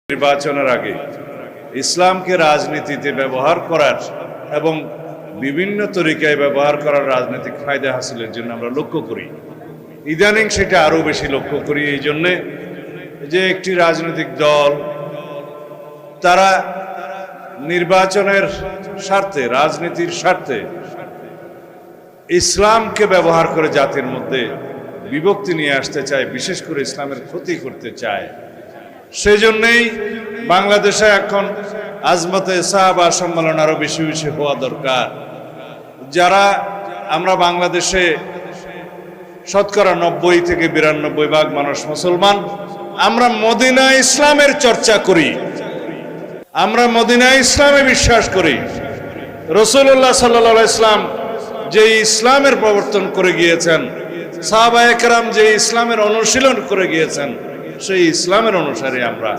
নির্বাচনের আগে ইসলামকে রাজনীতিতে ব্যবহার করার এবং বিভিন্ন তরিকায় ব্যবহার করার রাজনৈতিক ফায়দা হাসিলের জন্য আমরা লক্ষ্য করি। ইদানিং সেটা আরো বেশি লক্ষ্য করি এই জন্যে যে একটি রাজনৈতিক দল তারা নির্বাচনের স্বার্থে, রাজনীতির স্বার্থে ইসলামকে ব্যবহার করে জাতির মধ্যে বিভক্তি নিয়ে আসতে চায়, বিশেষ করে ইসলামের ক্ষতি করতে চায়। সেজন্যই বাংলাদেশে এখন আজমতে সাহাবা সম্মেলন আরো বেশি বেশি হওয়া দরকার। যারা আমরা বাংলাদেশে শতকরা 90 থেকে 92% মানুষ মুসলমান, আমরা মদিনা ইসলামের চর্চা করি, আমরা মদিনা ইসলামে বিশ্বাস করি। রাসূলুল্লাহ সাল্লাল্লাহু আলাইহি ওয়াসাল্লাম যে ইসলামের প্রবর্তন করে গিয়েছেন, সাহাবায়ে কেরাম যে ইসলামের অনুশীলন করে গিয়েছেন, সেই ইসলামের অনুসারে আমরা